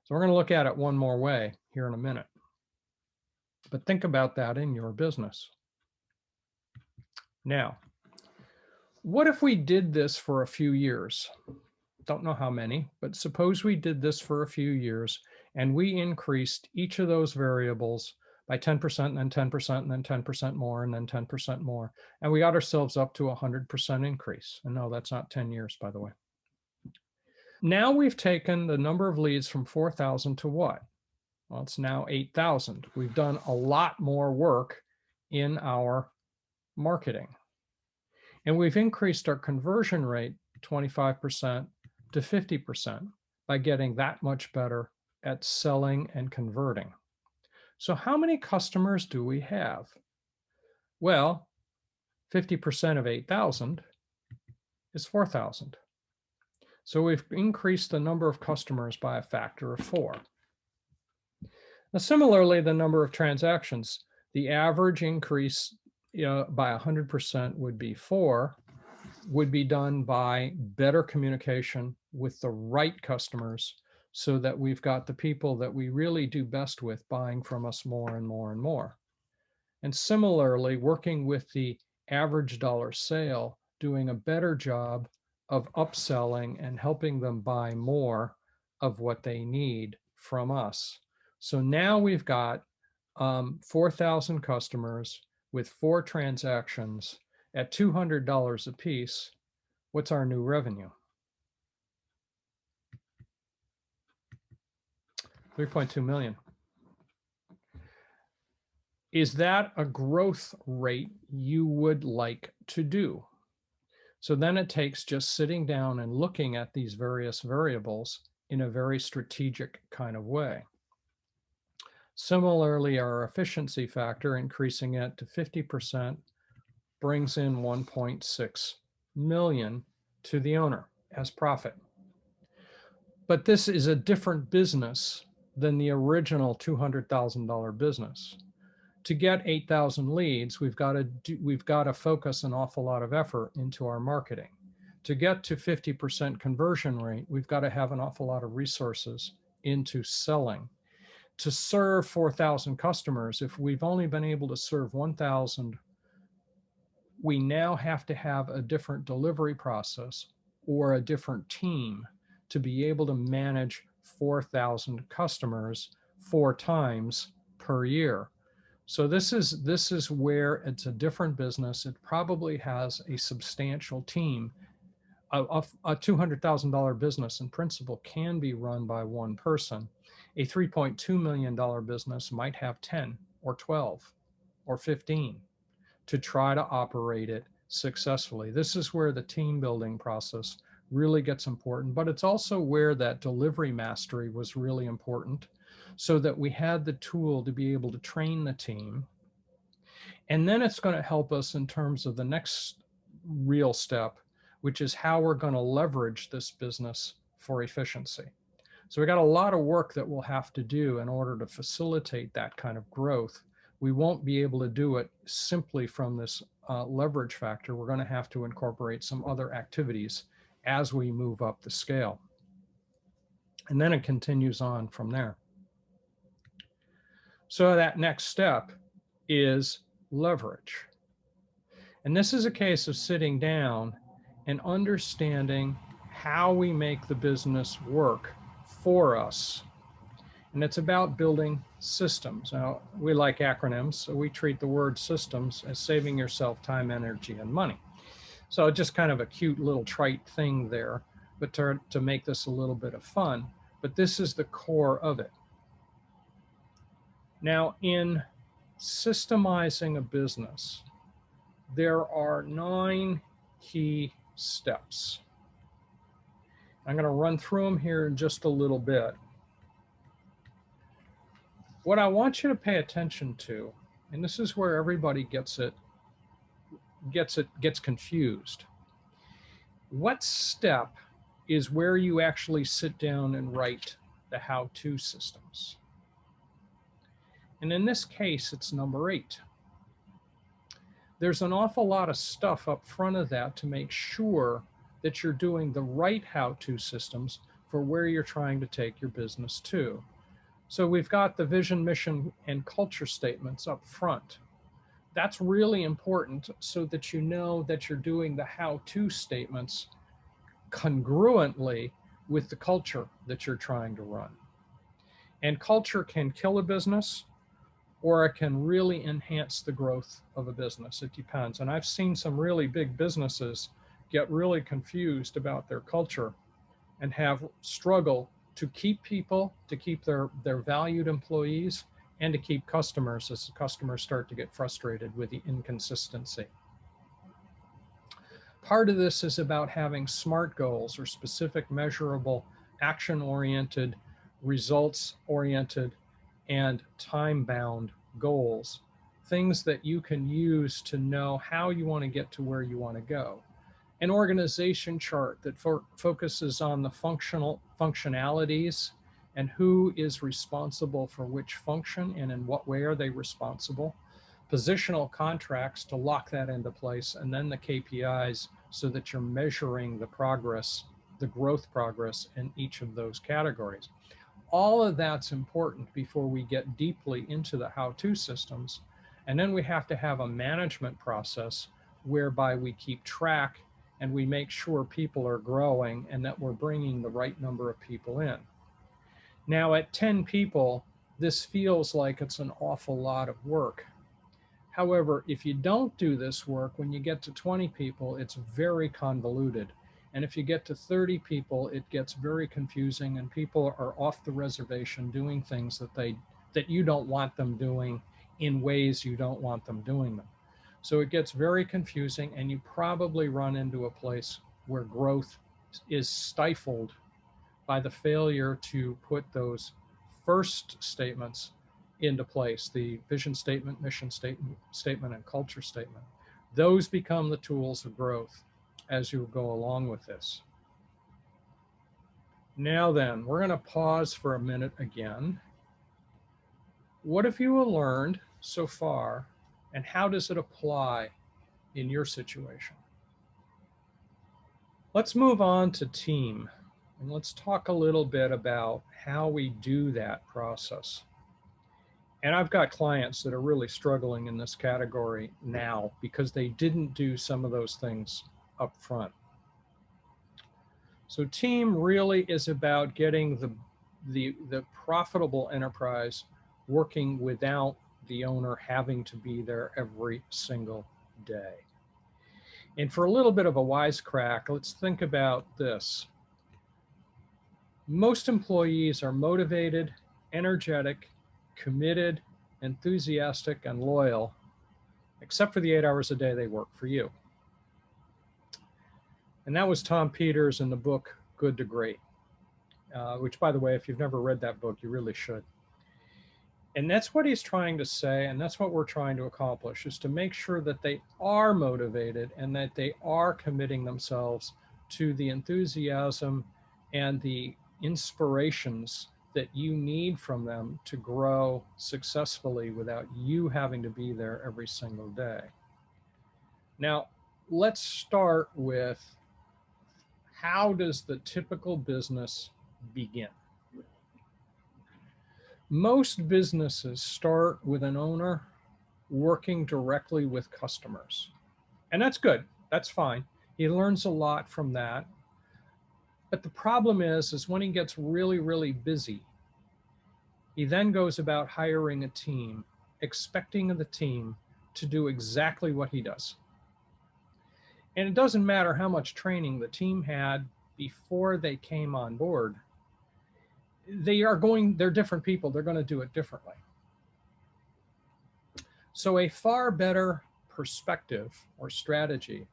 So we're going to look at it one more way here in a minute. But think about that in your business. Now, what if we did this for a few years? Don't know how many, but suppose we did this for a few years and we increased each of those variables by 10% and then 10% and then 10% more and then 10% more. And we got ourselves up to a 100% increase. And no, that's not 10 years, by the way. Now we've taken the number of leads from 4,000 to what? Well, it's now 8,000. We've done a lot more work in our marketing. And we've increased our conversion rate 25% to 50% by getting that much better at selling and converting. So how many customers do we have? Well, 50% of 8,000 is 4,000. So we've increased the number of customers by a factor of 4. Now, similarly, the number of transactions, the average increase by 100% would be 4, would be done by better communication with the right customers so that we've got the people that we really do best with buying from us more and more and more. And similarly, working with the average dollar sale, doing a better job of upselling and helping them buy more of what they need from us. So now we've got 4,000 customers with 4 transactions at $200 a piece. What's our new revenue? $3.2 million. Is that a growth rate you would like to do? So then it takes just sitting down and looking at these various variables in a very strategic kind of way. Similarly, our efficiency factor, increasing it to 50%, brings in 1.6 million to the owner as profit. But this is a different business than the original $200,000 business. To get 8,000 leads, we've got to focus an awful lot of effort into our marketing. To get to 50% conversion rate, we've got to have an awful lot of resources into selling. To serve 4,000 customers, if we've only been able to serve 1,000, we now have to have a different delivery process or a different team to be able to manage 4,000 customers 4 times per year. So this is where it's a different business. It probably has a substantial team. A $200,000 business in principle can be run by one person. A $3.2 million business might have 10 or 12 or 15 to try to operate it successfully. This is where the team building process really gets important, but it's also where that delivery mastery was really important, so that we had the tool to be able to train the team. And then it's going to help us in terms of the next real step, which is how we're going to leverage this business for efficiency. So we got a lot of work that we'll have to do in order to facilitate that kind of growth. We won't be able to do it simply from this leverage factor. We're going to have to incorporate some other activities as we move up the scale. And then it continues on from there. So that next step is leverage. And this is a case of sitting down and understanding how we make the business work for us. And it's about building systems. Now, we like acronyms, so we treat the word systems as saving yourself time, energy, and money. So just kind of a cute little trite thing there, but to make this a little bit of fun. But this is the core of it. Now, in systemizing a business, there are 9 key steps. I'm going to run through them here in just a little bit. What I want you to pay attention to, and this is where everybody gets confused. What step is where you actually sit down and write the how-to systems? And in this case, it's number 8. There's an awful lot of stuff up front of that to make sure that you're doing the right how-to systems for where you're trying to take your business to. So we've got the vision, mission, and culture statements up front. That's really important so that you know that you're doing the how-to statements congruently with the culture that you're trying to run. And culture can kill a business, or it can really enhance the growth of a business. It depends. And I've seen some really big businesses get really confused about their culture and have struggle to keep people, to keep their valued employees, and to keep customers as the customers start to get frustrated with the inconsistency. Part of this is about having SMART goals, or specific, measurable, action-oriented, results-oriented, and time-bound goals. Things that you can use to know how you want to get to where you want to go. An organization chart that focuses on the functionalities and who is responsible for which function and in what way are they responsible. Positional contracts to lock that into place, and then the KPIs so that you're measuring the progress, the growth progress in each of those categories. All of that's important before we get deeply into the how-to systems. And then we have to have a management process whereby we keep track and we make sure people are growing and that we're bringing the right number of people in. Now at 10 people, this feels like it's an awful lot of work. However, if you don't do this work, when you get to 20 people, it's very convoluted. And if you get to 30 people, it gets very confusing and people are off the reservation doing things that you don't want them doing in ways you don't want them doing them. So it gets very confusing, and you probably run into a place where growth is stifled by the failure to put those first statements into place, the vision statement, mission statement, and culture statement. Those become the tools of growth as you go along with this. Now then, we're going to pause for a minute again. What have you learned so far, and how does it apply in your situation? Let's move on to team, and let's talk a little bit about how we do that process. And I've got clients that are really struggling in this category now because they didn't do some of those things up front. So team really is about getting the profitable enterprise working without the owner having to be there every single day. And for a little bit of a wisecrack, let's think about this. Most employees are motivated, energetic, committed, enthusiastic, and loyal, except for the 8 hours a day they work for you. And that was Tom Peters in the book Good to Great, which, by the way, if you've never read that book, you really should. And that's what he's trying to say, and that's what we're trying to accomplish, is to make sure that they are motivated and that they are committing themselves to the enthusiasm and the inspirations that you need from them to grow successfully without you having to be there every single day. Now, let's start with, how does the typical business begin? Most businesses start with an owner working directly with customers. And that's good. That's fine. He learns a lot from that. But the problem is when he gets really, really busy, he then goes about hiring a team, expecting the team to do exactly what he does. And it doesn't matter how much training the team had before they came on board. They're different people. They're going to do it differently. So a far better perspective or strategy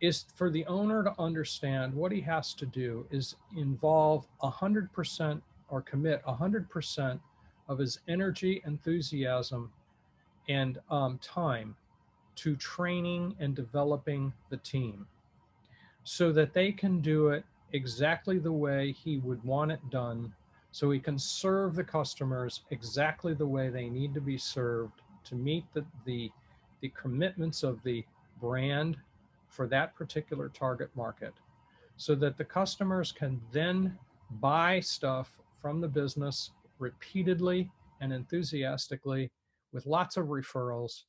is for the owner to understand what he has to do is involve 100% or commit 100% of his energy, enthusiasm, and time to training and developing the team so that they can do it exactly the way he would want it done, so he can serve the customers exactly the way they need to be served to meet the commitments of the brand for that particular target market, so that the customers can then buy stuff from the business repeatedly and enthusiastically with lots of referrals,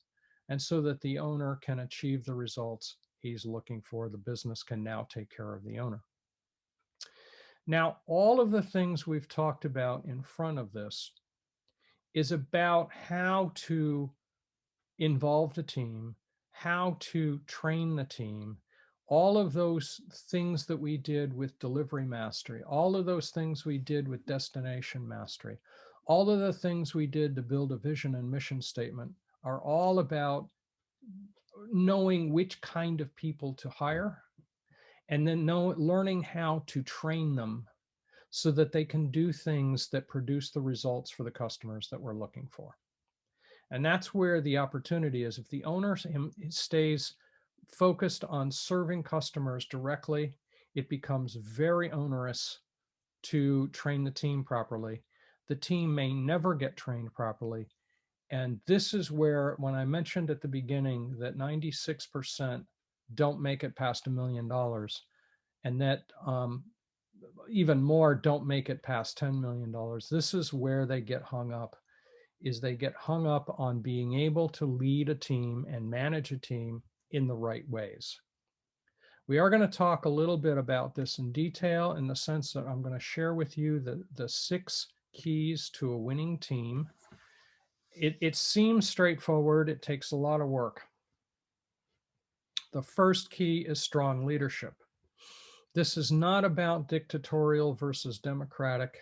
and so that the owner can achieve the results he's looking for. The business can now take care of the owner. Now, all of the things we've talked about in front of this is about how to involve the team, how to train the team, all of those things that we did with delivery mastery, all of those things we did with destination mastery, all of the things we did to build a vision and mission statement are all about knowing which kind of people to hire, and then learning how to train them so that they can do things that produce the results for the customers that we're looking for. And that's where the opportunity is. If the owner stays focused on serving customers directly, it becomes very onerous to train the team properly. The team may never get trained properly. And this is where, when I mentioned at the beginning that 96% don't make it past $1 million, and that even more don't make it past $10 million, this is where they get hung up. They get hung up on being able to lead a team and manage a team in the right ways. We are going to talk a little bit about this in detail, in the sense that I'm going to share with you the 6 keys to a winning team. It seems straightforward. It takes a lot of work. The first key is strong leadership. This is not about dictatorial versus democratic.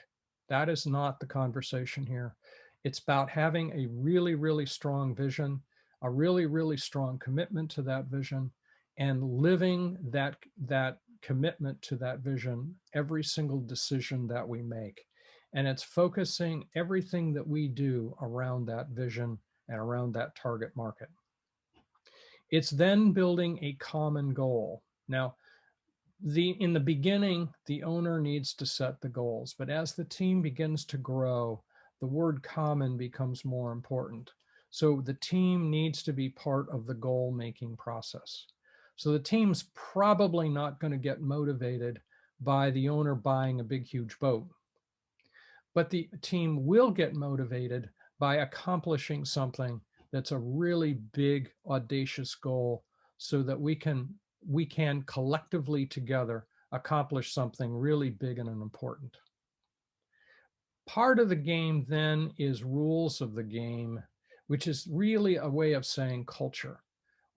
That is not the conversation here. It's about having a really, really strong vision, a really, really strong commitment to that vision, and living that commitment to that vision every single decision that we make. And it's focusing everything that we do around that vision and around that target market. It's then building a common goal. Now, in the beginning, the owner needs to set the goals, but as the team begins to grow, the word common becomes more important. So the team needs to be part of the goal-making process. So the team's probably not going to get motivated by the owner buying a big, huge boat, but the team will get motivated by accomplishing something that's a really big, audacious goal, so that we can collectively together accomplish something really big and important. Part of the game then is rules of the game, which is really a way of saying culture.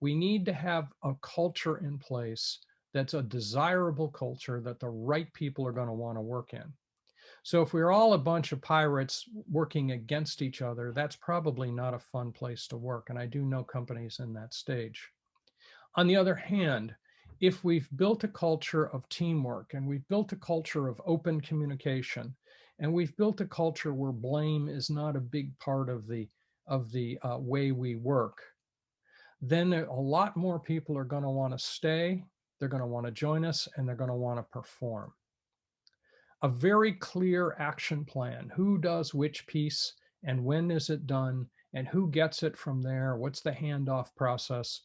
We need to have a culture in place that's a desirable culture that the right people are going to want to work in. So if we're all a bunch of pirates working against each other, that's probably not a fun place to work. And I do know companies in that stage. On the other hand, if we've built a culture of teamwork, and we've built a culture of open communication, and we've built a culture where blame is not a big part of the way we work, then a lot more people are going to want to stay, they're going to want to join us, and they're going to want to perform. A very clear action plan: who does which piece and when is it done, and who gets it from there, what's the handoff process,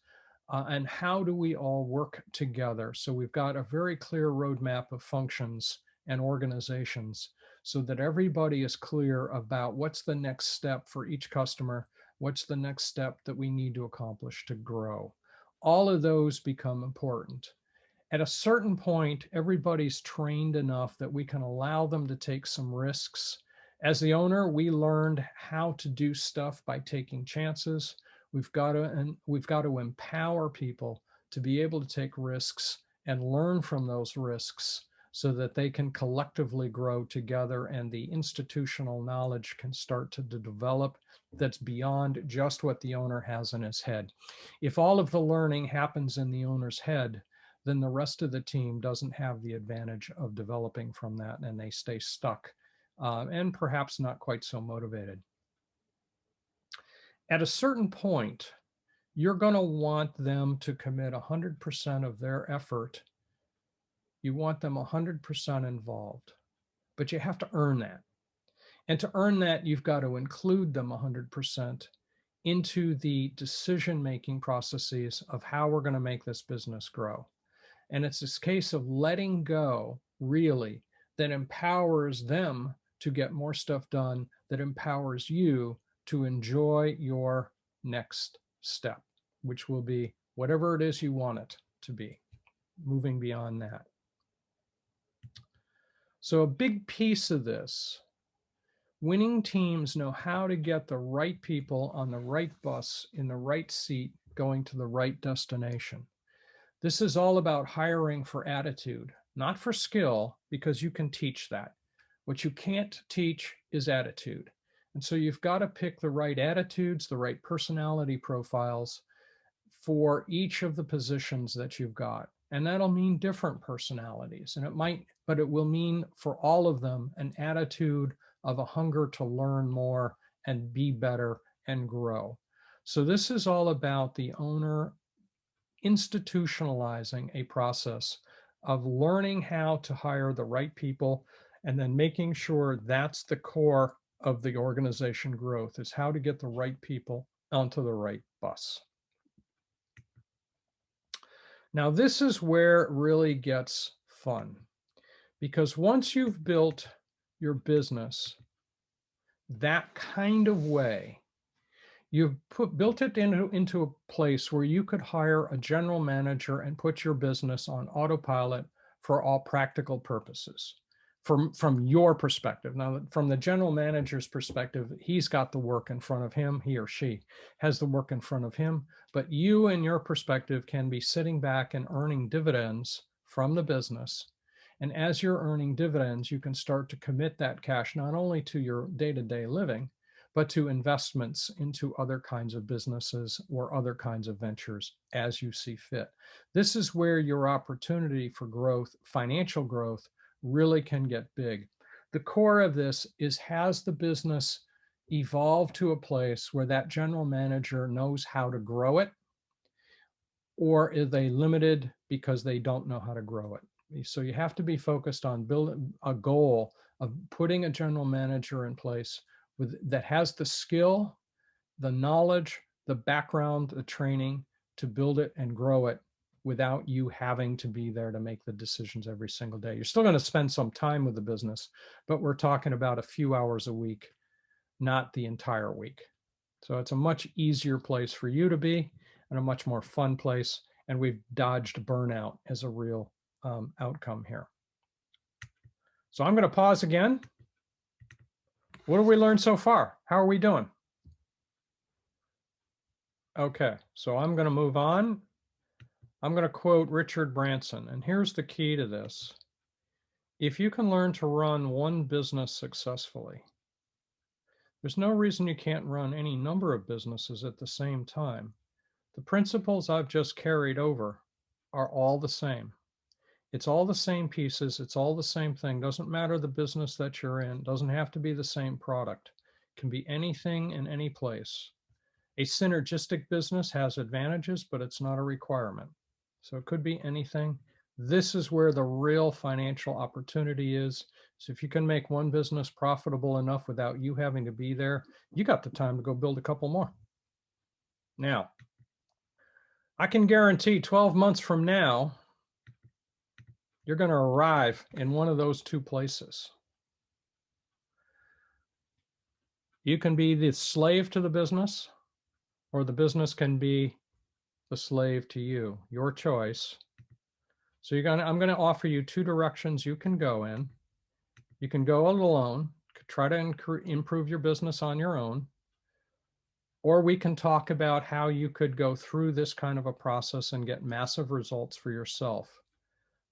and how do we all work together. So we've got a very clear roadmap of functions and organizations, so that everybody is clear about what's the next step for each customer, what's the next step that we need to accomplish to grow. All of those become important. At a certain point, everybody's trained enough that we can allow them to take some risks. As the owner, we learned how to do stuff by taking chances. We've got to empower people to be able to take risks and learn from those risks, so that they can collectively grow together and the institutional knowledge can start to develop that's beyond just what the owner has in his head. If all of the learning happens in the owner's head, then the rest of the team doesn't have the advantage of developing from that, and they stay stuck and perhaps not quite so motivated. At a certain point, you're going to want them to commit 100% of their effort. You want them 100% involved, but you have to earn that. And to earn that, you've got to include them 100% into the decision-making processes of how we're going to make this business grow. And it's this case of letting go, really, that empowers them to get more stuff done that empowers you to enjoy your next step, which will be whatever it is you want it to be, moving beyond that. So a big piece of this, winning teams know how to get the right people on the right bus in the right seat going to the right destination. This is all about hiring for attitude, not for skill, because you can teach that. What you can't teach is attitude. And so you've got to pick the right attitudes, the right personality profiles for each of the positions that you've got. And that'll mean different personalities. And but it will mean for all of them an attitude of a hunger to learn more and be better and grow. So this is all about the owner institutionalizing a process of learning how to hire the right people and then making sure that's the core of the organization growth, is how to get the right people onto the right bus. Now, this is where it really gets fun, because once you've built your business that kind of way, you've built it into a place where you could hire a general manager and put your business on autopilot for all practical purposes. From your perspective. Now, from the general manager's perspective, he's got the work in front of him, he or she has the work in front of him, but you and your perspective can be sitting back and earning dividends from the business. And as you're earning dividends, you can start to commit that cash not only to your day-to-day living, but to investments into other kinds of businesses or other kinds of ventures as you see fit. This is where your opportunity for growth, financial growth, really can get big. The core of this is, has the business evolved to a place where that general manager knows how to grow it, or are they limited because they don't know how to grow it? So you have to be focused on building a goal of putting a general manager in place that has the skill, the knowledge, the background, the training to build it and grow it without you having to be there to make the decisions every single day. You're still going to spend some time with the business, but we're talking about a few hours a week, not the entire week. So it's a much easier place for you to be and a much more fun place. And we've dodged burnout as a real outcome here. So I'm going to pause again. What have we learned so far? How are we doing? Okay, so I'm going to move on. I'm going to quote Richard Branson, and here's the key to this. If you can learn to run one business successfully, there's no reason you can't run any number of businesses at the same time. The principles I've just carried over are all the same. It's all the same pieces. It's all the same thing. Doesn't matter the business that you're in. Doesn't have to be the same product. It can be anything in any place. A synergistic business has advantages, but it's not a requirement. So it could be anything. This is where the real financial opportunity is. So if you can make one business profitable enough without you having to be there, you got the time to go build a couple more. Now, I can guarantee 12 months from now, you're going to arrive in one of those two places. You can be the slave to the business, or the business can be the slave to you, your choice. So I'm going to offer you two directions you can go in. You can go alone, try to improve your business on your own, or we can talk about how you could go through this kind of a process and get massive results for yourself.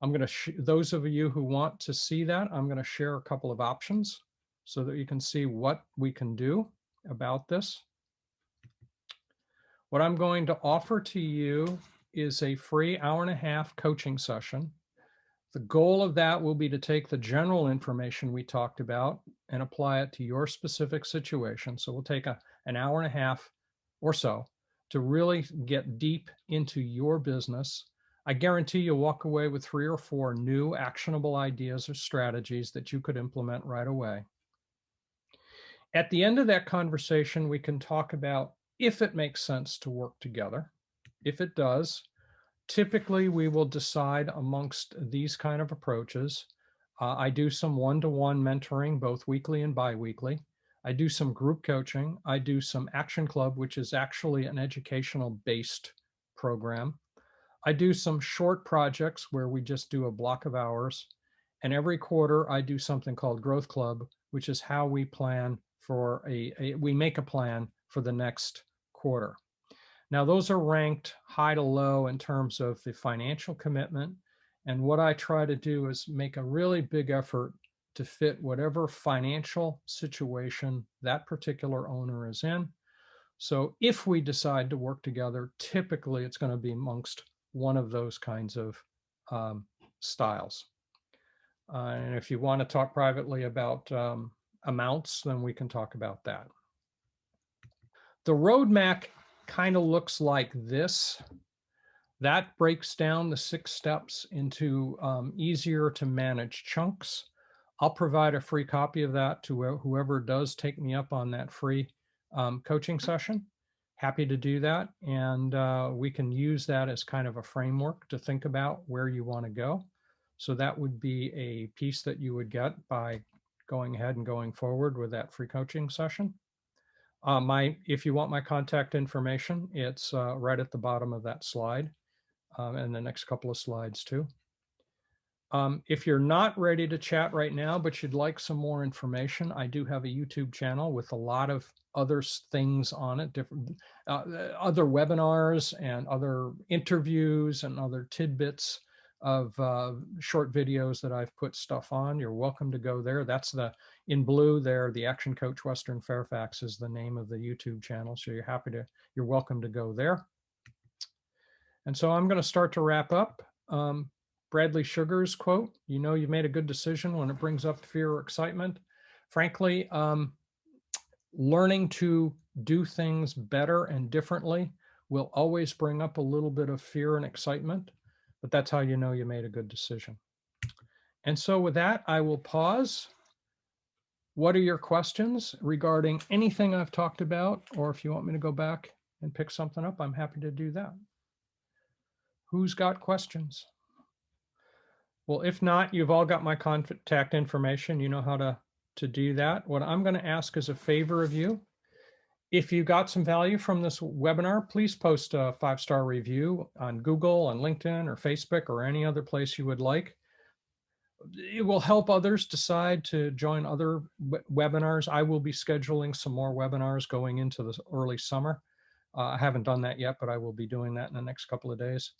I'm going to, those of you who want to see that, I'm going to share a couple of options so that you can see what we can do about this. What I'm going to offer to you is a free hour-and-a-half coaching session. The goal of that will be to take the general information we talked about and apply it to your specific situation. So we'll take an hour-and-a-half or so to really get deep into your business. I guarantee you'll walk away with 3 or 4 new actionable ideas or strategies that you could implement right away. At the end of that conversation, we can talk about if it makes sense to work together. If it does, typically we will decide amongst these kind of approaches I do some one-to-one mentoring, both weekly and bi-weekly. I do some group coaching. I do some Action Club, which is actually an educational-based program. I do some short projects where we just do a block of hours. And every quarter, I do something called Growth Club, which is how we plan for we make a plan for the next quarter. Now, those are ranked high to low in terms of the financial commitment. And what I try to do is make a really big effort to fit whatever financial situation that particular owner is in. So if we decide to work together, typically it's going to be amongst one of those kinds of styles. And if you want to talk privately about amounts, then we can talk about that. The roadmap kind of looks like this. That breaks down the 6 steps into easier to manage chunks. I'll provide a free copy of that to whoever does take me up on that free coaching session. Happy to do that. And we can use that as kind of a framework to think about where you want to go. So that would be a piece that you would get by going ahead and going forward with that free coaching session. If you want my contact information, it's right at the bottom of that slide and the next couple of slides too. If you're not ready to chat right now, but you'd like some more information, I do have a YouTube channel with a lot of other things on it, different other webinars and other interviews and other tidbits of short videos that I've put stuff on. You're welcome to go there. That's in blue there, the Action Coach Western Fairfax is the name of the YouTube channel. So you're welcome to go there. And so I'm going to start to wrap up. Bradley Sugar's quote, you know you've made a good decision when it brings up fear or excitement. Frankly, learning to do things better and differently will always bring up a little bit of fear and excitement, but that's how you know you made a good decision. And so with that, I will pause. What are your questions regarding anything I've talked about? Or if you want me to go back and pick something up, I'm happy to do that. Who's got questions? Well, if not, you've all got my contact information. You know how to do that. What I'm going to ask as a favor of you, if you got some value from this webinar, please post a 5-star review on Google, on LinkedIn, or Facebook, or any other place you would like. It will help others decide to join other webinars. I will be scheduling some more webinars going into the early summer. I haven't done that yet, but I will be doing that in the next couple of days.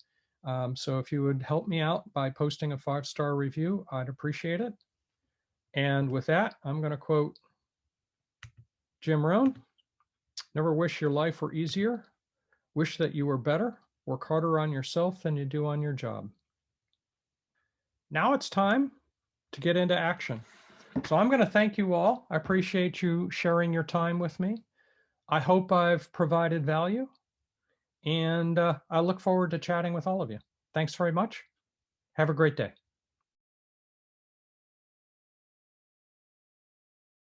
So if you would help me out by posting a 5-star review, I'd appreciate it. And with that, I'm going to quote Jim Rohn. Never wish your life were easier. Wish that you were better. Work harder on yourself than you do on your job. Now it's time to get into action. So I'm going to thank you all. I appreciate you sharing your time with me. I hope I've provided value. And I look forward to chatting with all of you. Thanks very much. Have a great day.